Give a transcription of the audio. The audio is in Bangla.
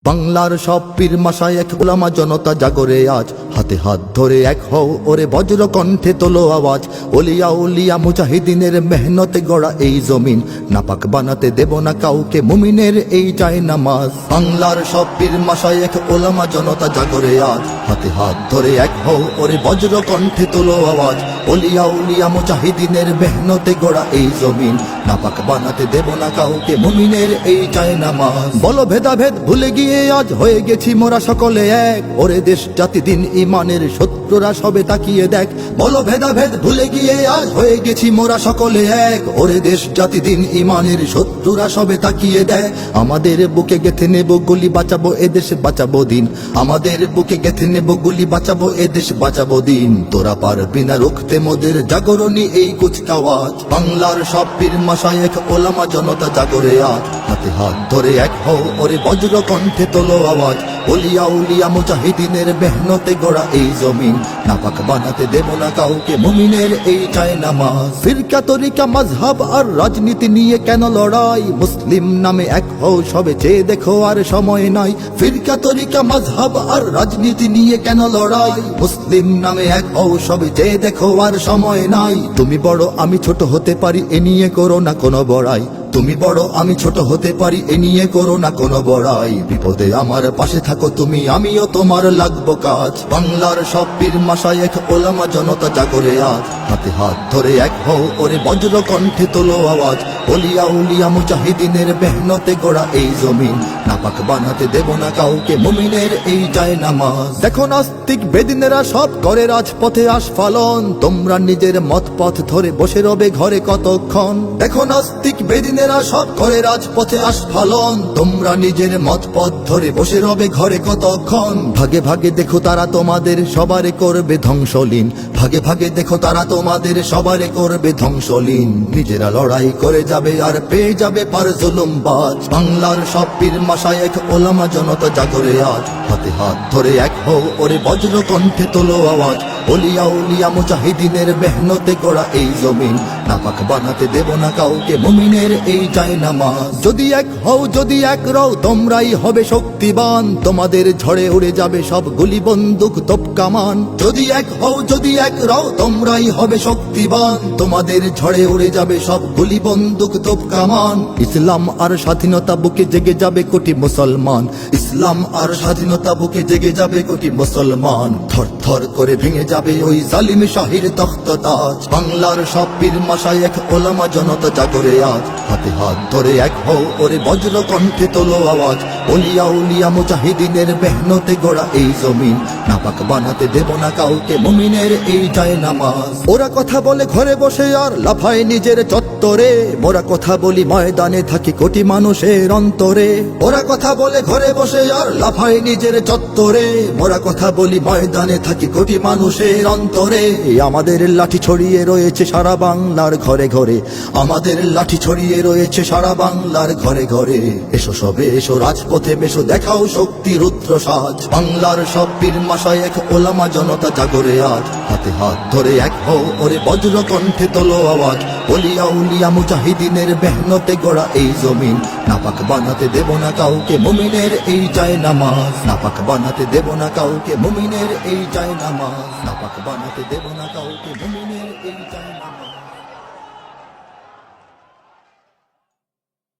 বাংলার সব পীর মাশায়েখ উলামা জনতা জাগরে আজ, হাতে হাত ধরে এক হও ওরে বজ্র কণ্ঠে তোলো আওয়াজ। ওলিয়া উলিয়া মুজাহিদিনের মেহনতে গড়া এই জমিন, নাপাক বানাতে দেব না কাউকে মুমিনের এই চাই নামাজ। বাংলার সব পীর মাশায়েখ উলামা জনতা জাগরে আজ, হাতে হাত ধরে এক হও ওরে বজ্র কণ্ঠে তোলো আওয়াজ। ওলিয়া উলিয়া মুজাহিদিনের মেহনতে গড়া এই জমিন, নাপাক বানাতে দেব না কাউকে মুমিনের এই চাই নামাজ। বলো ভেদাভেদ ভুলে গিয়ে আজ হয়ে গেছি মোরা সকলে এক, ওরে দেশ জাতি দিন ইমানের শত্রুরা সবে তাকিয়ে দেখ। বলো ভেদাভেদ ভুলে গিয়ে আজ হয়ে গেছি মোরা সকলে এক, ওরে দেশ জাতি দিন ইমানের শত্রুরা সবে তাকিয়ে দেখ। আমাদের বুকে গেথে নেব গুলি, বাঁচাবো এদেশ বাঁচাবো দিন। আমাদের বুকে গেথে নেব গুলি, বাঁচাবো এদেশ বাঁচাবো দিন। তোরা পারবি না রুখতে মোদের জাগরণী এই কুচকাওয়াজ। বাংলার সব পীর মাশায়েখ ওলামা জনতা জাগরে আজ, হাতে হাত ধরে এক হও ওরে বজ্র কণ্ঠে তোলো আওয়াজ। ওলিয়া উলিয়া মুজাহিদিনের মেহনতে গড়া এই জমিন, নাপাক বানাতে দেব না কাউকে মুমিনের এই চাই নামাজ। ফিরকা তরিকা মাযহাব আর রাজনীতি নিয়ে কেন লড়াই, মুসলিম নামে এক হও সবে চেয়ে দেখো আর সময় নাই। ফিরকা তরিকা মাযহাব আর রাজনীতি নিয়ে কেন লড়াই, মুসলিম নামে এক হও সবে চেয়ে দেখো আর সময় নাই। তুমি বড় আমি ছোট হতে পারি এ নিয়ে করো না কোনো বড়াই, তুমি বড় আমি ছোট হতে পারি এ নিয়ে করো না কোনো বড়াই। বিপদে আমার পাশে থাকো তুমি, আমিও তোমার লাগবো কাজ। বাংলার সব পীর মাশায়েখ ওলামা জনতা জাগরে আজ, হাতে হাত ধরে এক হও ওরে বজ্র কণ্ঠে তোলো আওয়াজ। ওলিয়া উলিয়া মুজাহিদিনের মেহনতে গড়া এই জমিন, নাপাক বানাতে দেব না কাউকে মুমিনের এই চাই নামাজ। দেখো নাস্তিক বেদিনেরা সব করে রাজপথে আস্ফালন, তোমরা নিজের মত পথ ধরে বসে রবে ঘরে কতক্ষণ। দেখো নাস্তিক বেদিনেরা সব করে রাজপথে আস্ফালন, তোমরা নিজের মত পথ ধরে বসে রবে ঘরে কতক্ষণ। ভাগে ভাগে দেখো তারা তোমাদের সবারে করবে ধ্বংসলীন, ভাগে ভাগে দেখো তারা তোমাদের সবারে করবে ধ্বংসলীন। নিজেরা লড়াই করে যাবে আর পেয়ে যাবে পার জুলুমবাজ। বাংলার সব পীর মাশায়েখ ওলামা জনতা জাগরে আজ, হাতে হাত ধরে এক হও ওরে বজ্র কণ্ঠে তোলো আওয়াজ। ওলিয়া উলিয়া মুজাহিদিনের মেহনতে গড়া এই জমিন, নাপাক বানাতে দেব না কাউকে মুমিনের এই চাই নামাজ। যদি এক হও যদি এক রও তোমরাই হবে শক্তিবান, তোমাদের ঝড়ে উড়ে যাবে সব গুলি বন্দুক তোপ কামান। যদি এক হও যদি এক রও তোমরাই হবে শক্তিবান, তোমাদের ঝড়ে উড়ে যাবে সব গুলি বন্দুক তোপ কামান। ইসলাম আর স্বাধীনতা বুকে জেগে যাবে কোটি মুসলমান, ইসলাম আর স্বাধীনতা বুকে জেগে যাবে কোটি মুসলমান। থর থর করে ভেঙে যাবে ওই জালিম শাহির তখ্ততাজ। বাংলার সব পীর মাশায়েখ ওলামা জনতা জাগরে আজ, হাতে হাত ধরে এক হও ওরে বজ্র কণ্ঠে তোলো আওয়াজ। ওলিয়া উলিয়া মুজাহিদিনের মেহনতে গড়া এই জমিন, নাপাক বানাতে দেব না কাউকে মুমিনের এই চাই নামাজ। ওরা কথা বলে ঘরে বসে আর লাফায় নিজের চত্বরে, মোরা কথা বলি ময়দানে থাকি কোটি মানুষের অন্তরে। ওরা কথা বলে ঘরে বসে আর লাফায় নিজের চত্বরে, মোরা কথা বলি ময়দানে থাকি কোটি মানুষের অন্তরে। আমাদের লাঠি ছড়িয়ে রয়েছে সারা বাংলার ঘরে ঘরে, আমাদের লাঠি ছড়িয়ে রয়েছে সারা বাংলার ঘরে ঘরে। এসো সবে এসো রাজপথে বেশো দেখাও শক্তি রুদ্র সাজ। বাংলার সব পীর মাশায়েখ ওলামা জনতা জাগরে আজ, হাতে হাত ধরে এক হও ওরে বজ্র কণ্ঠে তোলো আওয়াজ। ওলিয়া উলিয়া মুজাহিদিনের মেহনতে গড়া এই জমিন, নাপাক বানাতে দেব না কাউকে মুমিনের এই চাই নামাজ। নাপাক বানাতে দেব না কাউকে মুমিনের এই চাই নামাজ, নাপাক বানাতে দেব না কাউকে মুমিনের এই চাই নামাজ।